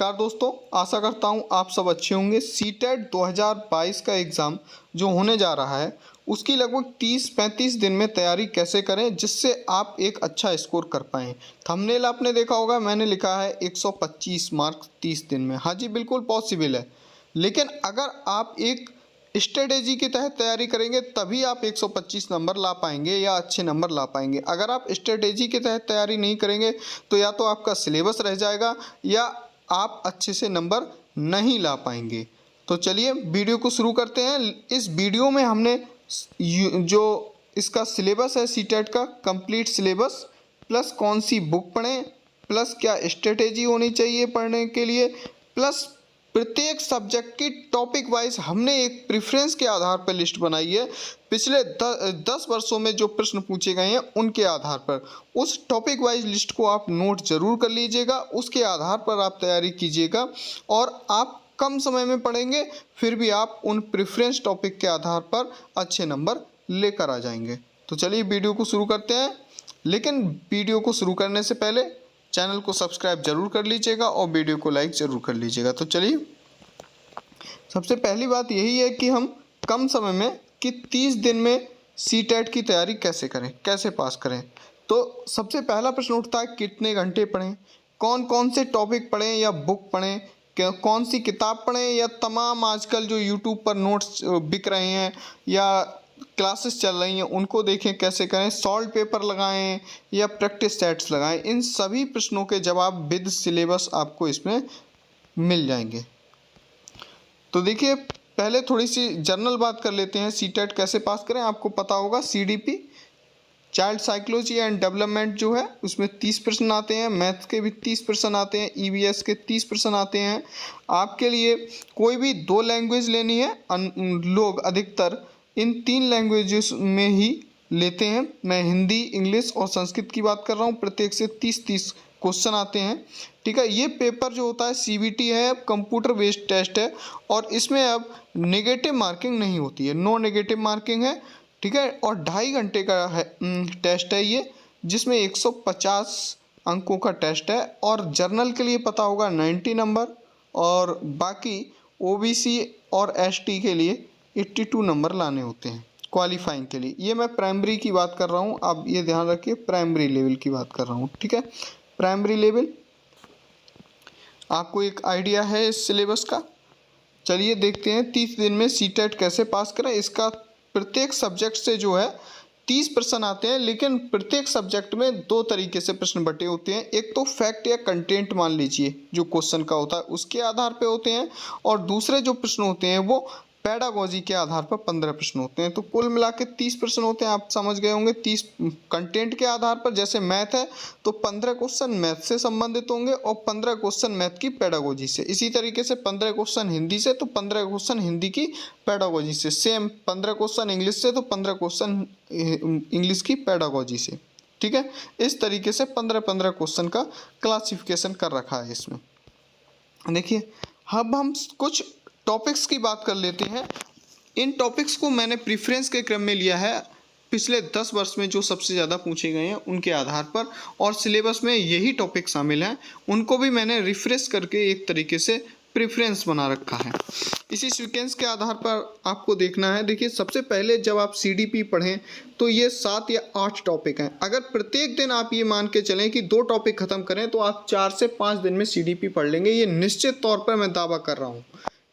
नमस्कार दोस्तों, आशा करता हूँ आप सब अच्छे होंगे। सीटेट 2022 का एग्ज़ाम जो होने जा रहा है उसकी लगभग 30-35 दिन में तैयारी कैसे करें जिससे आप एक अच्छा स्कोर कर पाएँ। थंबनेल आपने देखा होगा, मैंने लिखा है 125 मार्क्स 30 दिन में। हाँ जी, बिल्कुल पॉसिबल है, लेकिन अगर आप एक स्ट्रेटेजी के तहत तैयारी करेंगे तभी आप 125 नंबर ला पाएंगे या अच्छे नंबर ला पाएंगे। अगर आप स्ट्रेटेजी के तहत तैयारी नहीं करेंगे तो या तो आपका सिलेबस रह जाएगा या आप अच्छे से नंबर नहीं ला पाएंगे। तो चलिए वीडियो को शुरू करते हैं। इस वीडियो में हमने जो इसका सिलेबस है सीटेट का कंप्लीट सिलेबस, प्लस कौन सी बुक पढ़ें, प्लस क्या स्ट्रेटेजी होनी चाहिए पढ़ने के लिए, प्लस प्रत्येक सब्जेक्ट की टॉपिक वाइज हमने एक प्रेफरेंस के आधार पर लिस्ट बनाई है। पिछले 10 वर्षों में जो प्रश्न पूछे गए हैं उनके आधार पर उस टॉपिक वाइज लिस्ट को आप नोट जरूर कर लीजिएगा, उसके आधार पर आप तैयारी कीजिएगा और आप कम समय में पढ़ेंगे फिर भी आप उन प्रेफरेंस टॉपिक के आधार पर अच्छे नंबर लेकर आ जाएंगे। तो चलिए वीडियो को शुरू करते हैं, लेकिन वीडियो को शुरू करने से पहले चैनल को सब्सक्राइब जरूर कर लीजिएगा और वीडियो को लाइक ज़रूर कर लीजिएगा। तो चलिए, सबसे पहली बात यही है कि हम कम समय में कि 30 दिन में सीटेट की तैयारी कैसे करें, कैसे पास करें। तो सबसे पहला प्रश्न उठता है कितने घंटे पढ़ें, कौन कौन से टॉपिक पढ़ें या बुक पढ़ें, कौन सी किताब पढ़ें या तमाम आजकल जो यूट्यूब पर नोट्स बिक रहे हैं या क्लासेस चल रही हैं उनको देखें कैसे करें, सॉल्व पेपर लगाएं या प्रैक्टिस सेट्स लगाएं। इन सभी प्रश्नों के जवाब विद सिलेबस आपको इसमें मिल जाएंगे। तो देखिए, पहले थोड़ी सी जनरल बात कर लेते हैं, सीटेट कैसे पास करें। आपको पता होगा CDP child psychology and development जो है उसमें 30 प्रश्न आते हैं, मैथ्स के भी 30 प्रश्न आते हैं, ईवीएस के 30 प्रश्न आते हैं। आपके लिए कोई भी 2 लैंग्वेज लेनी है, लोग अधिकतर इन 3 लैंग्वेजेस में ही लेते हैं। मैं हिंदी, इंग्लिश और संस्कृत की बात कर रहा हूँ। प्रत्येक से 30-30 क्वेश्चन आते हैं, ठीक है। ये पेपर जो होता है सीबीटी है, कंप्यूटर बेस्ड टेस्ट है और इसमें अब नेगेटिव मार्किंग नहीं होती है, नो नेगेटिव मार्किंग है, ठीक है। और 2.5 घंटे का है टेस्ट है ये, जिसमें 150 अंकों का टेस्ट है। और जर्नल के लिए पता होगा 90 नंबर और बाकी ओबीसी और एसटी के लिए 82 नंबर लाने होते हैं क्वालिफाइंग के लिए। ये मैं प्राइमरी की बात कर रहा हूँ, आप ये ध्यान रखिए, प्राइमरी लेवल की बात कर रहा हूँ, ठीक है। प्राइमरी लेवल, आपको एक आइडिया है इस सिलेबस का। चलिए देखते हैं 30 दिन में सीटेट कैसे पास करें। इसका प्रत्येक सब्जेक्ट से जो है 30 प्रश्न आते हैं, लेकिन प्रत्येक सब्जेक्ट में 2 तरीके से प्रश्न बटे होते हैं। एक तो फैक्ट या कंटेंट मान लीजिए जो क्वेश्चन का होता है उसके आधार पे होते हैं, और दूसरे जो प्रश्न होते हैं वो पेडागोजी के आधार पर 15 प्रश्न होते हैं। तो कुल मिला के 30 प्रश्न होते हैं, आप समझ गए होंगे। 30 कंटेंट के आधार पर, जैसे मैथ है तो 15 क्वेश्चन मैथ से संबंधित होंगे और 15 क्वेश्चन मैथ की पेडागोजी से। इसी तरीके से 15 क्वेश्चन हिंदी से तो 15 क्वेश्चन हिंदी की पेडागोजी से। सेम 15 क्वेश्चन इंग्लिश से तो 15 क्वेश्चन इंग्लिश की पेडागोजी से, ठीक है। इस तरीके से 15-15 क्वेश्चन का क्लासिफिकेशन कर रखा है इसमें। देखिए, अब हम कुछ टॉपिक्स की बात कर लेते हैं। इन टॉपिक्स को मैंने प्रेफरेंस के क्रम में लिया है, पिछले 10 वर्ष में जो सबसे ज़्यादा पूछे गए हैं उनके आधार पर, और सिलेबस में यही टॉपिक शामिल हैं। उनको भी मैंने रिफ्रेश करके एक तरीके से प्रेफरेंस बना रखा है। इसी सीक्वेंस के आधार पर आपको देखना है। देखिए, सबसे पहले जब आप सीडीपी पढ़ें तो ये 7 या 8 टॉपिक हैं। अगर प्रत्येक दिन आप ये मान के चलें कि 2 टॉपिक खत्म करें तो आप 4 से 5 दिन में सीडीपी पढ़ लेंगे, ये निश्चित तौर पर मैं दावा कर रहा हूँ,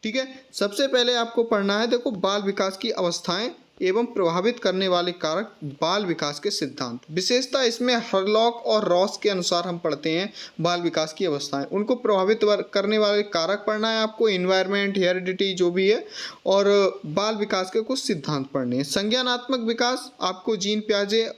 ठीक है। सबसे पहले आपको पढ़ना है, देखो, बाल विकास की अवस्थाएं एवं प्रभावित करने वाले कारक, बाल विकास के सिद्धांत। विशेषता इसमें हरलॉक और रॉस के अनुसार हम पढ़ते हैं बाल विकास की अवस्थाएं, उनको प्रभावित करने वाले कारक पढ़ना है आपको, इन्वायरमेंट, हेरिडिटी जो भी है, और बाल विकास के कुछ सिद्धांत पढ़ने हैं। संज्ञानात्मक विकास आपको जीन प्याजे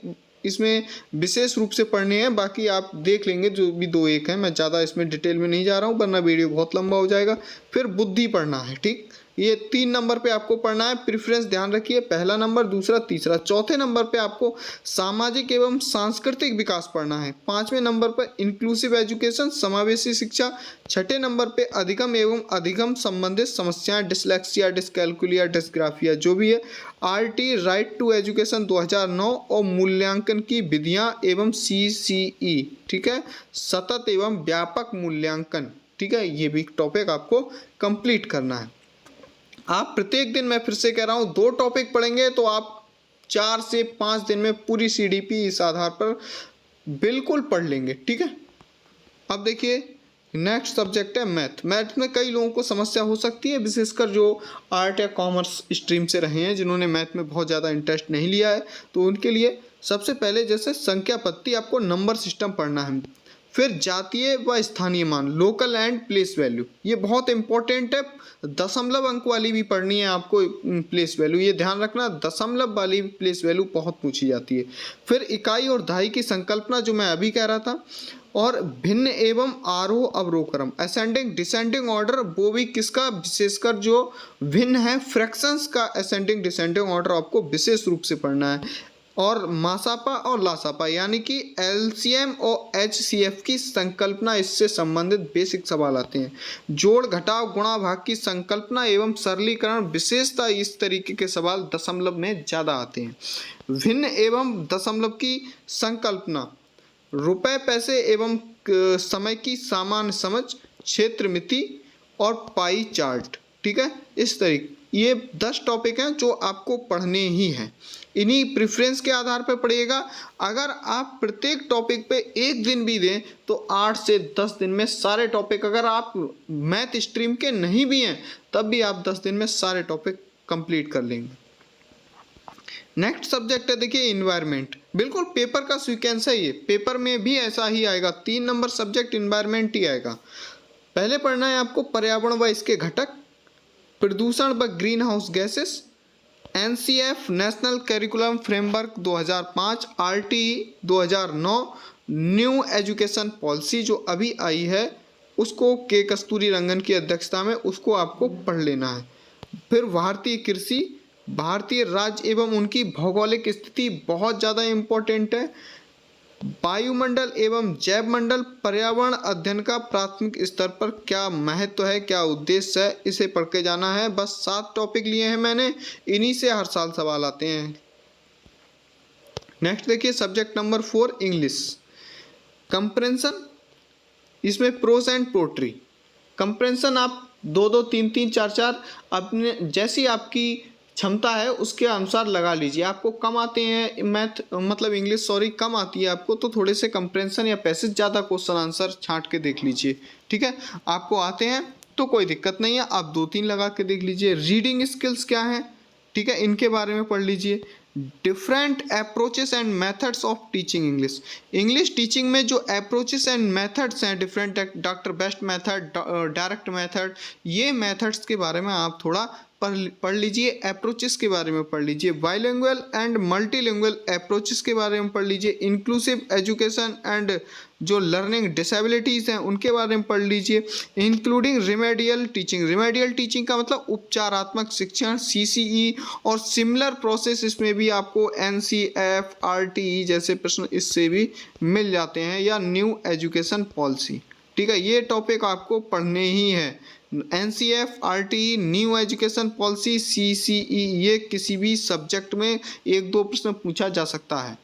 इसमें विशेष रूप से पढ़ने हैं, बाकी आप देख लेंगे जो भी 2-1 है, मैं ज़्यादा इसमें डिटेल में नहीं जा रहा हूँ वरना वीडियो बहुत लंबा हो जाएगा। फिर बुद्धि पढ़ना है, ठीक, ये 3 नंबर पे आपको पढ़ना है। प्रेफरेंस ध्यान रखिए, पहला नंबर, दूसरा, तीसरा। चौथे नंबर पे आपको सामाजिक एवं सांस्कृतिक विकास पढ़ना है। 5वें नंबर पर इंक्लूसिव एजुकेशन, समावेशी शिक्षा। 6ठे नंबर पे अधिगम एवं अधिगम संबंधित समस्याएं, डिसलेक्सिया, डिसकैलकुलिया, डिस्ग्राफिया जो भी है। आरटी राइट टू एजुकेशन 2009 और मूल्यांकन की विधियां एवं सीसीई, ठीक है, सतत एवं व्यापक मूल्यांकन, ठीक है, ये भी टॉपिक आपको कंप्लीट करना है। आप प्रत्येक दिन, मैं फिर से कह रहा हूँ, 2 टॉपिक पढ़ेंगे तो आप 4 से 5 दिन में पूरी CDP इस आधार पर बिल्कुल पढ़ लेंगे, ठीक है। अब देखिए नेक्स्ट सब्जेक्ट है मैथ। मैथ में कई लोगों को समस्या हो सकती है, विशेषकर जो आर्ट या कॉमर्स स्ट्रीम से रहे हैं, जिन्होंने मैथ में बहुत ज़्यादा इंटरेस्ट नहीं लिया है, तो उनके लिए सबसे पहले जैसे संख्या पत्ती, आपको नंबर सिस्टम पढ़ना है। फिर जातीय व स्थानीय मान, लोकल एंड प्लेस वैल्यू, ये बहुत इंपॉर्टेंट है। दशमलव अंक वाली भी पढ़नी है आपको, प्लेस वैल्यू, ये ध्यान रखना, दशमलव वाली प्लेस वैल्यू बहुत पूछी जाती है। फिर इकाई और दहाई की संकल्पना, जो मैं अभी कह रहा था, और भिन्न एवं आरोह अवरोह क्रम, असेंडिंग डिसेंडिंग ऑर्डर, वो भी किसका, विशेषकर जो भिन्न है फ्रैक्शंस का असेंडिंग डिसेंडिंग ऑर्डर आपको विशेष रूप से पढ़ना है। और मासापा और लासापा यानी कि LCM और HCF की संकल्पना, इससे संबंधित बेसिक सवाल आते हैं। जोड़ घटाव गुणा भाग की संकल्पना एवं सरलीकरण, विशेषता इस तरीके के सवाल दशमलव में ज़्यादा आते हैं। भिन्न एवं दशमलव की संकल्पना, रुपए पैसे एवं समय की सामान्य समझ, क्षेत्र मिति और पाई चार्ट, ठीक है। इस तरीके, ये 10 टॉपिक हैं जो आपको पढ़ने ही हैं। इन्हीं प्रेफरेंस के आधार पर पढ़िएगा। अगर आप प्रत्येक टॉपिक पे एक दिन भी दें तो 8 से 10 दिन में सारे टॉपिक, अगर आप मैथ स्ट्रीम के नहीं भी हैं तब भी आप 10 दिन में सारे टॉपिक कंप्लीट कर लेंगे। नेक्स्ट सब्जेक्ट है देखिए इन्वायरमेंट। बिल्कुल पेपर का सीक्वेंस है ये, पेपर में भी ऐसा ही आएगा, 3 नंबर सब्जेक्ट इन्वायरमेंट ही आएगा। पहले पढ़ना है आपको पर्यावरण व इसके घटक, प्रदूषण व green house gases, NCF national curriculum framework 2005, RTE 2009, new education policy जो अभी आई है, उसको के कस्तूरी रंगन की अध्यक्षता में, उसको आपको पढ़ लेना है। फिर भारतीय कृषि, भारतीय राज्य एवं उनकी भौगोलिक स्थिति बहुत ज़्यादा इम्पोर्टेंट है। वायुमंडल एवं जैव मंडल, पर्यावरण अध्ययन का प्राथमिक स्तर पर क्या महत्व है, क्या उद्देश्य है, इसे पढ़ के जाना है। बस 7 टॉपिक लिए हैं मैंने, इन्हीं से हर साल सवाल आते हैं। नेक्स्ट देखिए सब्जेक्ट नंबर 4 इंग्लिश कंप्रेंशन। इसमें प्रोज एंड पोट्री। कंप्रेंशन आप 2-2, 3-3, 4-4 अपने जैसी आपकी क्षमता है उसके अनुसार लगा लीजिए। आपको कम आते हैं मैथ, मतलब इंग्लिश सॉरी कम आती है आपको, तो थोड़े से कंप्रेंशन या पैसेज ज़्यादा क्वेश्चन आंसर छांट के देख लीजिए, ठीक है। आपको आते हैं तो कोई दिक्कत नहीं है, आप 2-3 लगा के देख लीजिए। रीडिंग स्किल्स क्या है, ठीक है, इनके बारे में पढ़ लीजिए। Different approaches and methods of teaching English. English teaching में जो अप्रोचेस एंड मेथड्स हैं, different, doctor best method, direct method, ये मेथड्स के बारे में आप थोड़ा पढ़ लीजिए। अप्रोचेस के बारे में पढ़ लीजिए। बाइलिंगुअल एंड मल्टीलिंगुअल अप्रोचेस के बारे में पढ़ लीजिए। इंक्लूसिव एजुकेशन एंड जो लर्निंग डिसेबिलिटीज़ हैं उनके बारे में पढ़ लीजिए। Including remedial teaching. Remedial teaching का मतलब उपचारात्मक शिक्षण, CCE और सिमिलर प्रोसेस, इसमें भी आपको NCF RTE जैसे प्रश्न इससे भी मिल जाते हैं, या न्यू एजुकेशन पॉलिसी, ठीक है। ये टॉपिक आपको पढ़ने ही है। NCF RTE, new education policy, CCE, ये किसी भी सब्जेक्ट में 1-2 प्रश्न पूछा जा सकता है।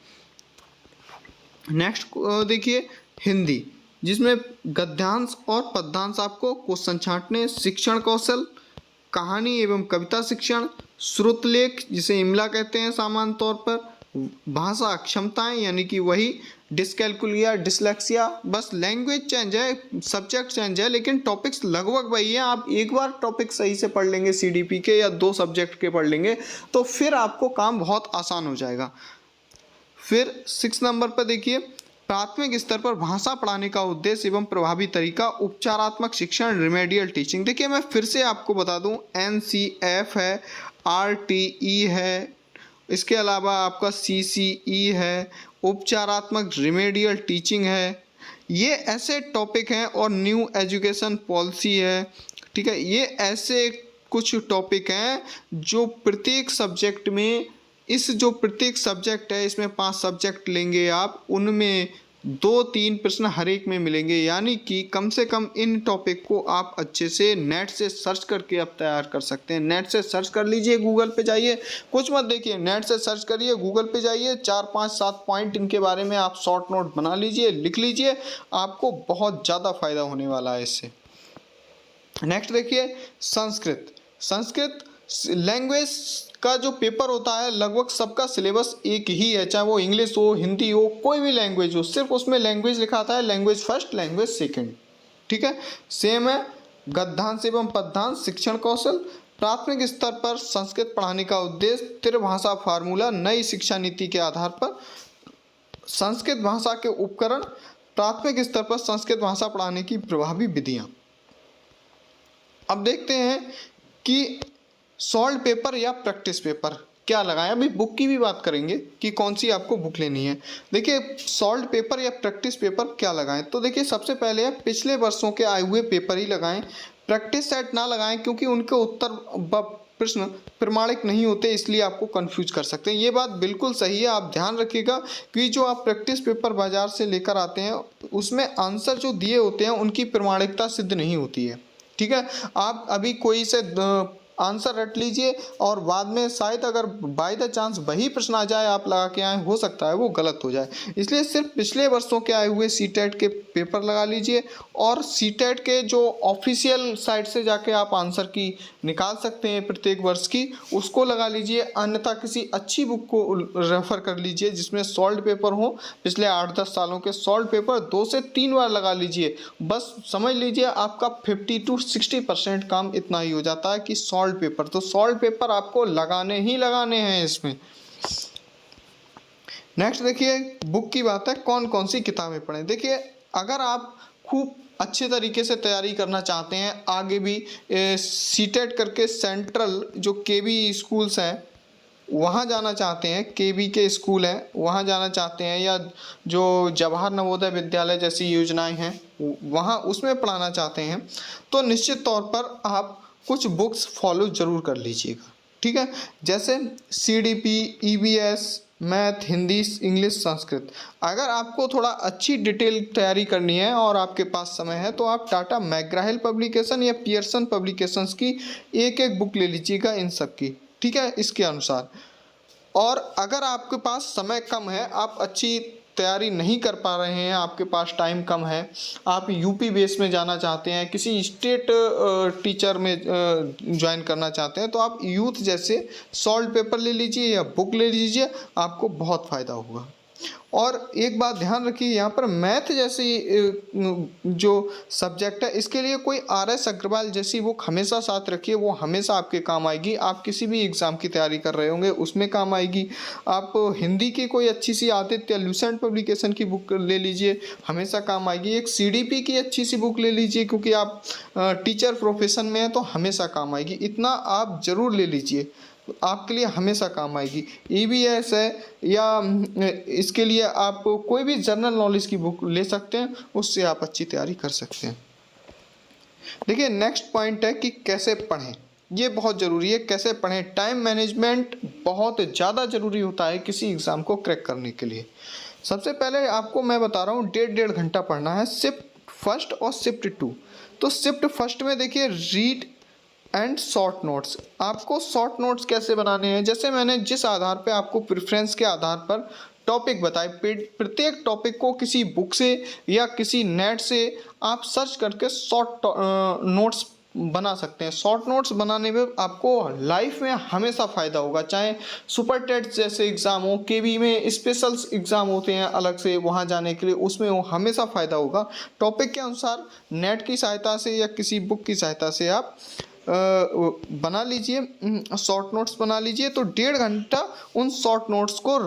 नेक्स्ट देखिए हिंदी, जिसमें गद्यांश और पद्यांश आपको क्वेश्चन छांटने। शिक्षण कौशल, कहानी एवं कविता शिक्षण, श्रुतलेख जिसे इमला कहते हैं सामान्य तौर पर, भाषा अक्षमताएं यानी कि वही डिसकैलकुलिया, डिसलेक्सिया, बस लैंग्वेज चेंज है, सब्जेक्ट चेंज है, लेकिन टॉपिक्स लगभग वही है। आप एक बार टॉपिक सही से पढ़ लेंगे CDP के, या 2 सब्जेक्ट के पढ़ लेंगे, तो फिर आपको काम बहुत आसान हो जाएगा। फिर 6 नंबर पर देखिए प्राथमिक स्तर पर भाषा पढ़ाने का उद्देश्य एवं प्रभावी तरीका, उपचारात्मक शिक्षण, रिमेडियल टीचिंग। देखिए मैं फिर से आपको बता दूं, NCF है, RTE है, इसके अलावा आपका CCE है, उपचारात्मक रिमेडियल टीचिंग है, ये ऐसे टॉपिक हैं, और न्यू एजुकेशन पॉलिसी है, ठीक है। ये ऐसे कुछ टॉपिक हैं जो प्रत्येक सब्जेक्ट में, इस जो प्रत्येक सब्जेक्ट है इसमें 5 सब्जेक्ट लेंगे आप, उनमें 2-3 प्रश्न हर एक में मिलेंगे, यानी कि कम से कम इन टॉपिक को आप अच्छे से नेट से सर्च करके आप तैयार कर सकते हैं। नेट से सर्च कर लीजिए, गूगल पे जाइए, कुछ मत देखिए, नेट से सर्च करिए, गूगल पे जाइए, 4, 5, 7 पॉइंट इनके बारे में आप शॉर्ट नोट बना लीजिए, लिख लीजिए, आपको बहुत ज़्यादा फायदा होने वाला है इससे। नेक्स्ट देखिए संस्कृत। संस्कृत लैंग्वेज का जो पेपर होता है लगभग सबका सिलेबस एक ही है, चाहे वो इंग्लिश हो, हिंदी हो, कोई भी लैंग्वेज हो, सिर्फ उसमें लैंग्वेज लिखा आता है, लैंग्वेज फर्स्ट, लैंग्वेज सेकंड। ठीक है, सेम है। गद्यांश एवं पद्यांश, शिक्षण कौशल। प्राथमिक स्तर पर संस्कृत पढ़ाने का उद्देश्य त्रिभाषा फार्मूला, नई शिक्षा नीति के आधार पर संस्कृत भाषा के उपकरण, प्राथमिक स्तर पर संस्कृत भाषा पढ़ाने की प्रभावी विधियां। अब देखते हैं कि सॉल्व पेपर या प्रैक्टिस पेपर क्या लगाएं। अभी बुक की भी बात करेंगे कि कौन सी आपको बुक लेनी है। देखिए सॉल्व पेपर या प्रैक्टिस पेपर क्या लगाएं, तो देखिए सबसे पहले पिछले वर्षों के आए हुए पेपर ही लगाएं। प्रैक्टिस सेट ना लगाएं क्योंकि उनके उत्तर प्रश्न प्रमाणिक नहीं होते, इसलिए आपको कंफ्यूज कर सकते हैं। ये बात बिल्कुल सही है, आप ध्यान रखिएगा कि जो आप प्रैक्टिस पेपर बाजार से लेकर आते हैं उसमें आंसर जो दिए होते हैं उनकी प्रमाणिकता सिद्ध नहीं होती है। ठीक है, आप अभी कोई से आंसर रट लीजिए और बाद में शायद अगर बाय द चांस वही प्रश्न आ जाए आप लगा के आए, हो सकता है वो गलत हो जाए। इसलिए सिर्फ पिछले वर्षों के आए हुए सीटेट के पेपर लगा लीजिए और सीटेट के जो ऑफिशियल साइट से जाके आप आंसर की निकाल सकते हैं प्रत्येक वर्ष की, उसको लगा लीजिए। अन्यथा किसी अच्छी बुक को रेफर कर लीजिए जिसमें सॉल्व पेपर हो, पिछले 8-10 सालों के सॉल्व पेपर 2 से 3 बार लगा लीजिए। बस समझ लीजिए आपका 50 to 60% काम इतना ही हो जाता है कि सॉल्व पेपर। तो सॉल्व पेपर आपको लगाने ही लगाने हैं इसमें। नेक्स्ट देखिए बुक की बात है, कौन कौन सी किताबें पढ़ें। देखिए अगर आप खूब अच्छे तरीके से तैयारी करना चाहते हैं, आगे भी सीटेट करके सेंट्रल जो केवी स्कूल्स हैं वहाँ जाना चाहते हैं, केवी के स्कूल हैं वहाँ जाना चाहते हैं, या जो जवाहर नवोदय विद्यालय जैसी योजनाएं हैं वहाँ उसमें पढ़ाना चाहते हैं, तो निश्चित तौर पर आप कुछ बुक्स फॉलो ज़रूर कर लीजिएगा। ठीक है, जैसे CDP, EVS, math, Hindi, English, Sanskrit. अगर आपको थोड़ा अच्छी डिटेल तैयारी करनी है और आपके पास समय है तो आप टाटा मैकग्रा-हिल पब्लिकेशन या पियर्सन पब्लिकेशंस की एक एक बुक ले लीजिएगा इन सब की। ठीक है, इसके अनुसार। और अगर आपके पास समय कम है, आप अच्छी तैयारी नहीं कर पा रहे हैं, आपके पास टाइम कम है, आप यूपी बेस में जाना चाहते हैं, किसी स्टेट टीचर में ज्वाइन करना चाहते हैं, तो आप यूथ जैसे सॉल्व पेपर ले लीजिए या बुक ले लीजिए, आपको बहुत फ़ायदा होगा। और एक बात ध्यान रखिए, यहाँ पर मैथ जैसी जो सब्जेक्ट है इसके लिए कोई RS अग्रवाल जैसी बुक हमेशा साथ रखिए, वो हमेशा आपके काम आएगी। आप किसी भी एग्ज़ाम की तैयारी कर रहे होंगे उसमें काम आएगी। आप हिंदी की कोई अच्छी सी आदित्य लुसेंट पब्लिकेशन की बुक ले लीजिए, हमेशा काम आएगी। एक CDP की अच्छी सी बुक ले लीजिए क्योंकि आप टीचर प्रोफेशन में हैं तो हमेशा काम आएगी। इतना आप ज़रूर ले लीजिए, आपके लिए हमेशा काम आएगी। EVS है या इसके लिए आप कोई भी जनरल नॉलेज की बुक ले सकते हैं, उससे आप अच्छी तैयारी कर सकते हैं। देखिए नेक्स्ट पॉइंट है कि कैसे पढ़ें, ये बहुत ज़रूरी है। कैसे पढ़ें, टाइम मैनेजमेंट बहुत ज़्यादा ज़रूरी होता है किसी एग्ज़ाम को क्रैक करने के लिए। सबसे पहले आपको मैं बता रहा हूँ 1.5 घंटा पढ़ना है, शिफ्ट फर्स्ट और शिफ्ट 2। तो शिफ्ट फर्स्ट में देखिए रीड एंड शॉर्ट नोट्स। आपको शॉर्ट नोट्स कैसे बनाने हैं, जैसे मैंने जिस आधार पे आपको प्रेफरेंस के आधार पर टॉपिक बताए, प्रत्येक टॉपिक को किसी बुक से या किसी नेट से आप सर्च करके शॉर्ट नोट्स बना सकते हैं। शॉर्ट नोट्स बनाने में आपको लाइफ में हमेशा फ़ायदा होगा, चाहे सुपर टेट जैसे एग्ज़ाम हो, केवी में स्पेशल एग्ज़ाम होते हैं अलग से वहाँ जाने के लिए, उसमें वो हमेशा फ़ायदा होगा। टॉपिक के अनुसार नेट की सहायता से या किसी बुक की सहायता से आप बना लीजिए, शॉर्ट नोट्स बना लीजिए। तो 1.5 घंटा उन शॉर्ट नोट्स को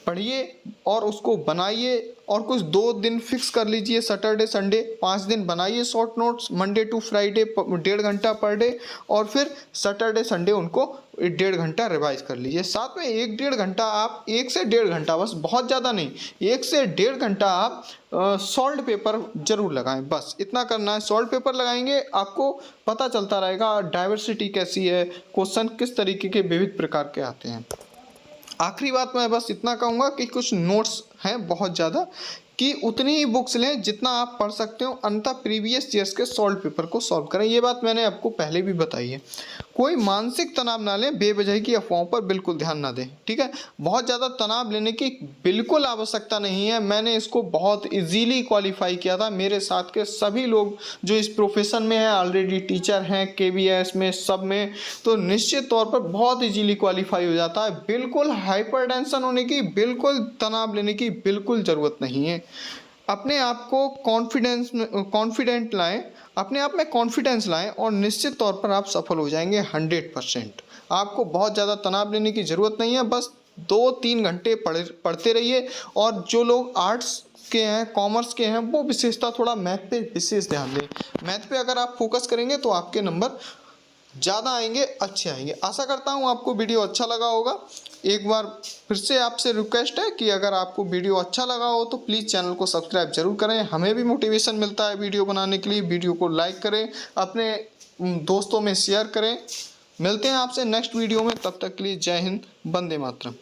पढ़िए और उसको बनाइए, और कुछ 2 दिन फिक्स कर लीजिए, सैटरडे संडे 5 दिन बनाइए short notes, Monday to Friday 1.5 घंटा पर डे, और फिर सैटरडे संडे उनको 1.5 घंटा रिवाइज कर लीजिए। साथ में 1-1.5 घंटा आप 1 से 1.5 घंटा, बस बहुत ज़्यादा नहीं, 1 से 1.5 घंटा आप सॉल्व पेपर जरूर लगाएं। बस इतना करना है। सॉल्व पेपर लगाएंगे आपको पता चलता रहेगा डाइवर्सिटी कैसी है, क्वेश्चन किस तरीके के विविध प्रकार के आते हैं। आखिरी बात मैं बस इतना कहूँगा कि कुछ नोट्स हैं बहुत ज़्यादा कि उतनी ही बुक्स लें जितना आप पढ़ सकते हो, अन्यथा प्रीवियस ईयर्स के सॉल्व पेपर को सॉल्व करें। ये बात मैंने आपको पहले भी बताई है। कोई मानसिक तनाव ना लें, बेवजह की अफवाहों पर बिल्कुल ध्यान ना दें, ठीक है। बहुत ज़्यादा तनाव लेने की बिल्कुल आवश्यकता नहीं है। मैंने इसको बहुत इजीली क्वालिफाई किया था। मेरे साथ के सभी लोग जो इस प्रोफेशन में हैं, ऑलरेडी टीचर हैं, KVS में, सब में, तो निश्चित तौर पर बहुत इजीली क्वालिफाई हो जाता है। बिल्कुल हाइपर टेंशन होने की, बिल्कुल तनाव लेने की बिल्कुल ज़रूरत नहीं है। अपने आप को कॉन्फिडेंट लाएं, अपने आप में कॉन्फिडेंस लाएं और निश्चित तौर पर आप सफल हो जाएंगे 100%। आपको बहुत ज़्यादा तनाव लेने की ज़रूरत नहीं है। बस 2-3 घंटे पढ़ते रहिए। और जो लोग आर्ट्स के हैं, कॉमर्स के हैं, वो विशेषता थोड़ा मैथ पे विशेष ध्यान दें। मैथ पे अगर आप फोकस करेंगे तो आपके नंबर ज़्यादा आएंगे, अच्छे आएंगे। आशा करता हूँ आपको वीडियो अच्छा लगा होगा। एक बार फिर से आपसे रिक्वेस्ट है कि अगर आपको वीडियो अच्छा लगा हो तो प्लीज़ चैनल को सब्सक्राइब जरूर करें। हमें भी मोटिवेशन मिलता है वीडियो बनाने के लिए। वीडियो को लाइक करें, अपने दोस्तों में शेयर करें। मिलते हैं आपसे नेक्स्ट वीडियो में, तब तक के लिए जय हिंद, वंदे मातरम।